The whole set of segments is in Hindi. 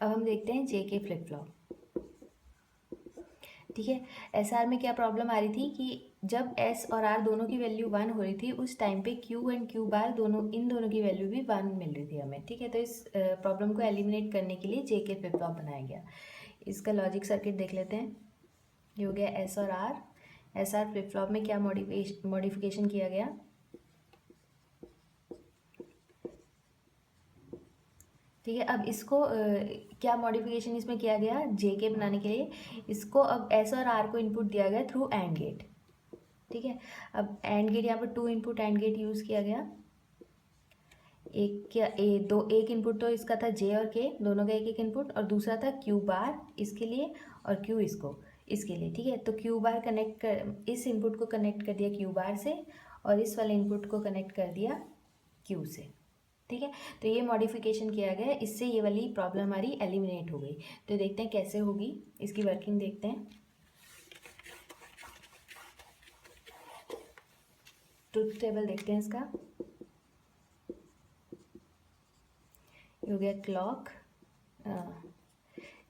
अब हम देखते हैं जे के फ्लिप फ्लॉप। ठीक है, एस आर में क्या प्रॉब्लम आ रही थी कि जब एस और आर दोनों की वैल्यू 1 हो रही थी उस टाइम पे क्यू एंड क्यू बार दोनों इन दोनों की वैल्यू भी 1 मिल रही थी हमें। ठीक है, तो इस प्रॉब्लम को एलिमिनेट करने के लिए जे के फ्लिप फ्लॉप बनाया गया। इसका लॉजिक सर्किट देख लेते हैं। ये हो गया एस और R. S R flip flop में क्या मॉडिफिकेशन किया गया। ठीक है, अब इसको क्या मॉडिफिकेशन इसमें किया गया जे के बनाने के लिए। इसको अब एस और आर को इनपुट दिया गया थ्रू एंड गेट। ठीक है, अब एंड गेट यहाँ पर 2 इनपुट एंड गेट यूज़ किया गया। एक इनपुट तो इसका था जे और के दोनों का एक एक इनपुट, और दूसरा था क्यू बार इसके लिए और क्यू इसके लिए। ठीक है, तो क्यू बार कनेक्ट कर, इस इनपुट को कनेक्ट कर दिया क्यू बार से और इस वाले इनपुट को कनेक्ट कर दिया क्यू से। ठीक है, तो ये मॉडिफिकेशन किया गया, इससे ये वाली प्रॉब्लम हमारी एलिमिनेट हो गई। तो देखते हैं कैसे होगी, इसकी वर्किंग देखते हैं। ट्रुथ टेबल देखते हैं इसका। हो गया क्लॉक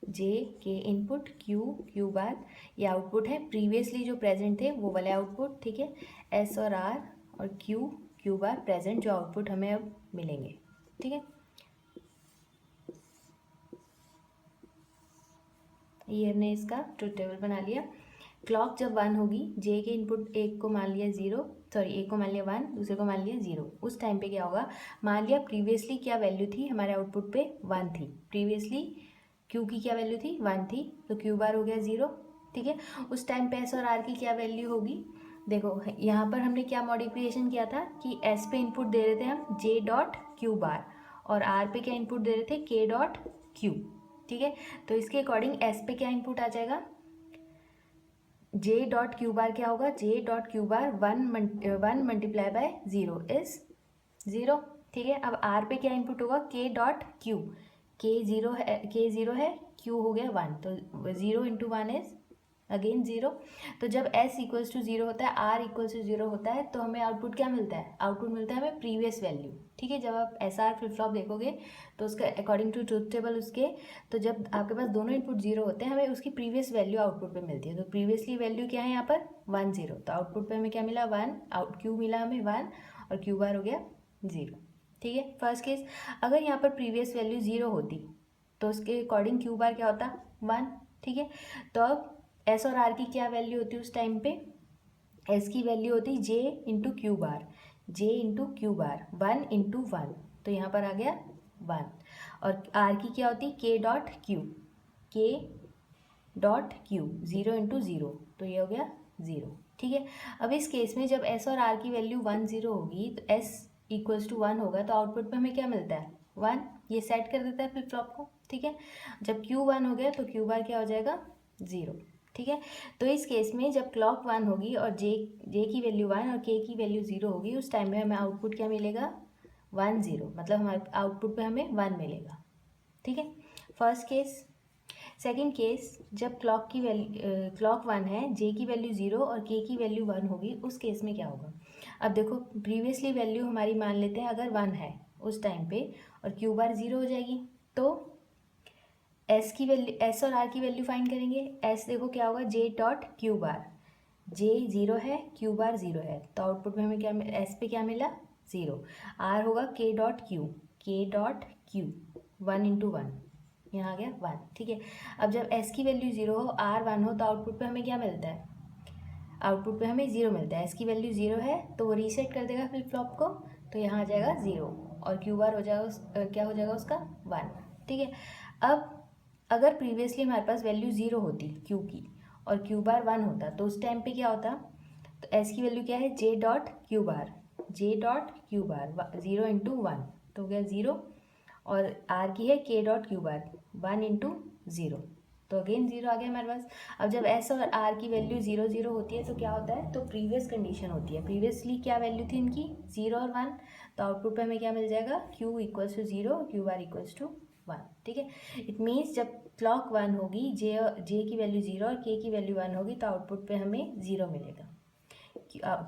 जे के इनपुट क्यू बार, ये आउटपुट है। प्रीवियसली जो प्रेजेंट थे वो वाले आउटपुट। ठीक है, एस और आर और क्यू बार प्रेजेंट जो आउटपुट हमें अब मिलेंगे। ठीक है, ये हमने इसका ट्रुथ टेबल बना लिया। क्लॉक जब 1 होगी, जे के इनपुट एक को मान लिया 0, सॉरी एक को मान लिया 1, दूसरे को मान लिया 0। उस टाइम पे क्या होगा, मान लिया प्रीवियसली क्या वैल्यू थी हमारे आउटपुट पे 1 थी। प्रीवियसली क्यू की क्या वैल्यू थी 1 थी, तो क्यू बार हो गया 0। ठीक है, उस टाइम पे एस और आर की क्या वैल्यू होगी। देखो यहाँ पर हमने क्या मॉडिफिकेशन किया था कि एस पे इनपुट दे रहे थे हम जे डॉट क्यू बार और आर पे क्या इनपुट दे रहे थे के डॉट क्यू। ठीक है, तो इसके अकॉर्डिंग एस पे क्या इनपुट आ जाएगा, जे डॉट क्यू बार क्या होगा, जे dot Q bar 1 multiply by 0 is 0। ठीक है, अब आर पे क्या इनपुट होगा, के डॉट क्यू, के 0 है, क्यू हो गया 1, तो 0 इंटू 1 इज अगेन 0। तो जब s इक्वल्स टू 0 होता है, r इक्वल्स टू 0 होता है, तो हमें आउटपुट क्या मिलता है, आउटपुट मिलता है हमें प्रीवियस वैल्यू। ठीक है, जब आप एस आर फ्लिप फ्लॉप देखोगे तो उसका अकॉर्डिंग टू ट्रुथ टेबल उसके, तो जब आपके पास दोनों इनपुट 0 होते हैं हमें उसकी प्रीवियस वैल्यू आउटपुट पे मिलती है। तो प्रीवियसली वैल्यू क्या है यहाँ पर 1 0, तो आउटपुट पे हमें क्या मिला 1, आउट क्यू मिला हमें 1 और क्यू बार हो गया 0। ठीक है, फर्स्ट केस, अगर यहाँ पर प्रीवियस वैल्यू 0 होती तो उसके अकॉर्डिंग क्यू बार क्या होता 1। ठीक है, तो अब एस और आर की क्या वैल्यू होती है उस टाइम पे, एस की वैल्यू होती J into Q bar, J into Q bar 1 into 1, तो यहाँ पर आ गया 1। और आर की क्या होती के डॉट क्यू, के डॉट क्यू 0 इंटू 0, तो ये हो गया 0। ठीक है, अब इस केस में जब एस और आर की वैल्यू 1 0 होगी तो एस इक्वल्स टू 1 होगा, तो आउटपुट पे हमें क्या मिलता है 1, ये सेट कर देता है फ्लिप फ्लॉप को। ठीक है, जब क्यू 1 हो गया तो क्यू बार क्या हो जाएगा 0। ठीक है, तो इस केस में जब क्लॉक 1 होगी और जे की वैल्यू 1 और के की वैल्यू 0 होगी, उस टाइम में हमें आउटपुट क्या मिलेगा 1 0, मतलब हमारे आउटपुट पे हमें 1 मिलेगा। ठीक है, फर्स्ट केस। सेकेंड केस, जब क्लॉक 1 है, जे की वैल्यू 0 और के की वैल्यू 1 होगी, उस केस में क्या होगा। अब देखो प्रीवियसली वैल्यू हमारी मान लेते हैं अगर 1 है उस टाइम पे और क्यू बार 0 हो जाएगी, तो एस की वैल्यू, एस और आर की वैल्यू फाइंड करेंगे। एस देखो क्या होगा जे डॉट क्यू बार, जे 0 है क्यू बार 0 है, तो आउटपुट में हमें क्या, एस पे क्या मिला 0। आर होगा के डॉट क्यू 1 इंटू 1, यहाँ आ गया 1। ठीक है, अब जब एस की वैल्यू 0 हो, आर 1 हो, तो आउटपुट पे हमें क्या मिलता है, आउटपुट पे हमें 0 मिलता है। एस की वैल्यू 0 है तो वो रीसेट कर देगा फ्लिप फ्लॉप को, तो यहाँ आ जाएगा 0 और क्यू बार हो जाएगा क्या हो जाएगा उसका 1। ठीक है, अब अगर प्रीवियसली हमारे पास वैल्यू 0 होती क्यू की और क्यू बार 1 होता, तो उस टाइम पे क्या होता, तो एस की वैल्यू क्या है जे डॉट क्यू बार, 0 इंटू 1, तो हो गया 0, और आर की है के डॉट क्यू बार 1 इंटू 0, तो अगेन 0 आ गया हमारे पास। अब जब एस और आर की वैल्यू 0 0 होती है तो क्या होता है, तो प्रीवियस कंडीशन होती है, प्रीवियसली क्या वैल्यू थी इनकी 0 और 1, तो आउटपुट पे हमें क्या मिल जाएगा Q equals to 0, Q bar equals to 1। ठीक है, इट मीन्स जब क्लॉक 1 होगी, जे की वैल्यू 0 और के की वैल्यू 1 होगी, तो आउटपुट पे हमें 0 मिलेगा,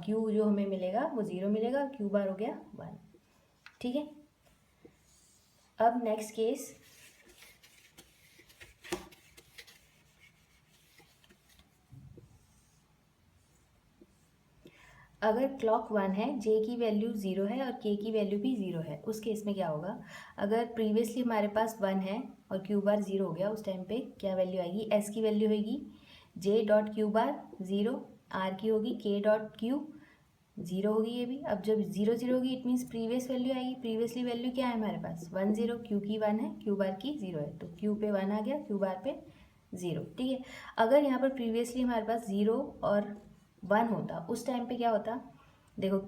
क्यू जो हमें मिलेगा वो 0 मिलेगा, क्यू बार हो गया 1। ठीक है, अब नेक्स्ट केस, अगर क्लॉक 1 है, जे की वैल्यू 0 है और के की वैल्यू भी 0 है, उस केस में क्या होगा, अगर प्रीवियसली हमारे पास 1 है और क्यू बार 0 हो गया, उस टाइम पे क्या वैल्यू आएगी, एस की वैल्यू होगी J dot Q bar 0, R की होगी के डॉट क्यू 0 होगी ये भी। अब जब 0 0 होगी इट मीन्स प्रीवियस वैल्यू आएगी, प्रीवियसली वैल्यू क्या है हमारे पास 1 0, क्यू की 1 है, क्यू बार की 0 है, तो क्यू पे 1 आ गया, क्यू बार पे 0, ठीक है। अगर यहाँ पर प्रीवियसली हमारे पास 0 और 1 होता, उस टाइम पे क्या होता, देखो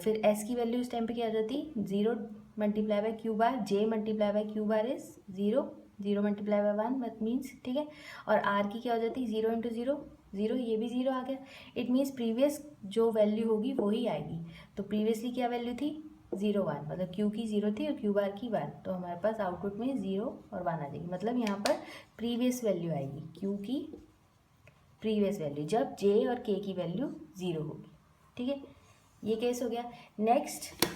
फिर एस की वैल्यू उस टाइम पे क्या आ जाती, 0 multiply by Q bar, J multiply by Q bar is 0, 0 multiply by 1 मत मीन्स, ठीक है। और आर की क्या हो जाती, 0 इंटू 0 0, ये भी 0 आ गया। इट मीन्स प्रीवियस जो वैल्यू होगी वही आएगी। तो प्रीवियसली क्या वैल्यू थी 0 1, मतलब क्यू की 0 थी और क्यू बार की 1, तो हमारे पास आउटपुट में 0 और 1 आ जाएगी। मतलब यहाँ पर प्रीवियस वैल्यू आएगी, क्यू की प्रीवियस वैल्यू जब जे और के की वैल्यू 0 होगी, ठीक है। ये केस हो गया। नेक्स्ट,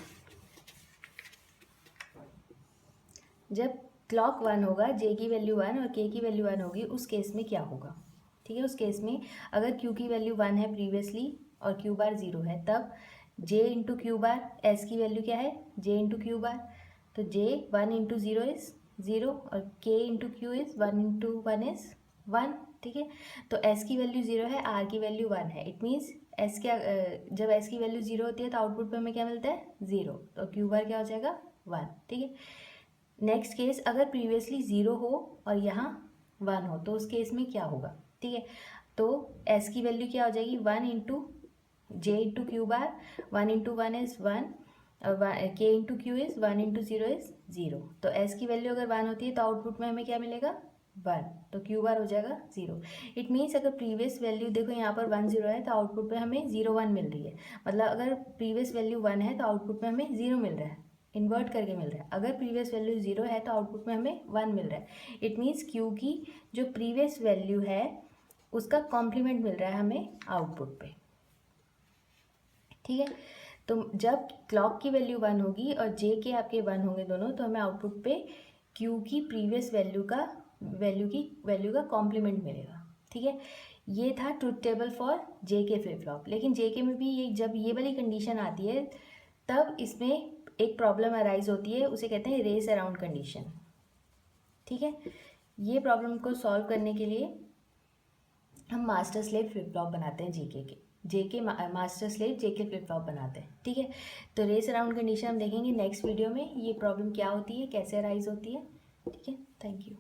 जब क्लॉक 1 होगा, जे की वैल्यू 1 और के की वैल्यू 1 होगी, उस केस में क्या होगा, ठीक है। उस केस में अगर क्यू की वैल्यू 1 है प्रीवियसली और क्यू बार 0 है, तब J into Q bar, S की वैल्यू क्या है जे इंटू क्यू बार, तो जे 1 इंटू 0 इज़ 0 और के into Q is 1 into 1 is 1, ठीक है। तो एस की वैल्यू 0 है, आर की वैल्यू 1 है, इट मीन्स एस क्या, जब एस की वैल्यू 0 होती है तो आउटपुट पे हमें क्या मिलता है 0, तो क्यू बार क्या हो जाएगा 1, ठीक है। नेक्स्ट केस, अगर प्रीवियसली 0 हो और यहाँ 1 हो, तो उस केस में क्या होगा, ठीक है। तो एस की वैल्यू क्या हो जाएगी 1 into J into Q bar, 1 into 1 is 1 और के into Q is 1 into 0 is 0, तो एस की वैल्यू अगर 1 होती है तो आउटपुट में हमें क्या मिलेगा 1, तो क्यू बार हो जाएगा 0। इट मीन्स अगर प्रीवियस वैल्यू देखो यहाँ पर 1 0 है तो आउटपुट पे हमें 0 1 मिल रही है, मतलब अगर प्रीवियस वैल्यू 1 है तो आउटपुट में हमें 0 मिल रहा है, इन्वर्ट करके मिल रहा है। अगर प्रीवियस वैल्यू 0 है तो आउटपुट में हमें 1 मिल रहा है। इट मीन्स क्यू की जो प्रीवियस वैल्यू है उसका कॉम्प्लीमेंट मिल रहा है हमें आउटपुट पे, ठीक है। तो जब क्लॉक की वैल्यू 1 होगी और जे के आपके 1 होंगे दोनों, तो हमें आउटपुट पे क्यू की प्रीवियस वैल्यू का कॉम्प्लीमेंट मिलेगा, ठीक है। ये था ट्रुथ टेबल फॉर जे के फ्लिप फ्लॉप। लेकिन जे के में भी ये जब ये वाली कंडीशन आती है तब इसमें एक प्रॉब्लम अराइज होती है, उसे कहते हैं रेस अराउंड कंडीशन, ठीक है। ये प्रॉब्लम को सॉल्व करने के लिए हम मास्टर स्लेव फ्लिप फ्लॉप बनाते हैं JK master slave JK flip flop बनाते हैं, ठीक है। तो रेस अराउंड कंडीशन हम देखेंगे नेक्स्ट वीडियो में, ये प्रॉब्लम क्या होती है, कैसे अराइज होती है, ठीक है। Thank you.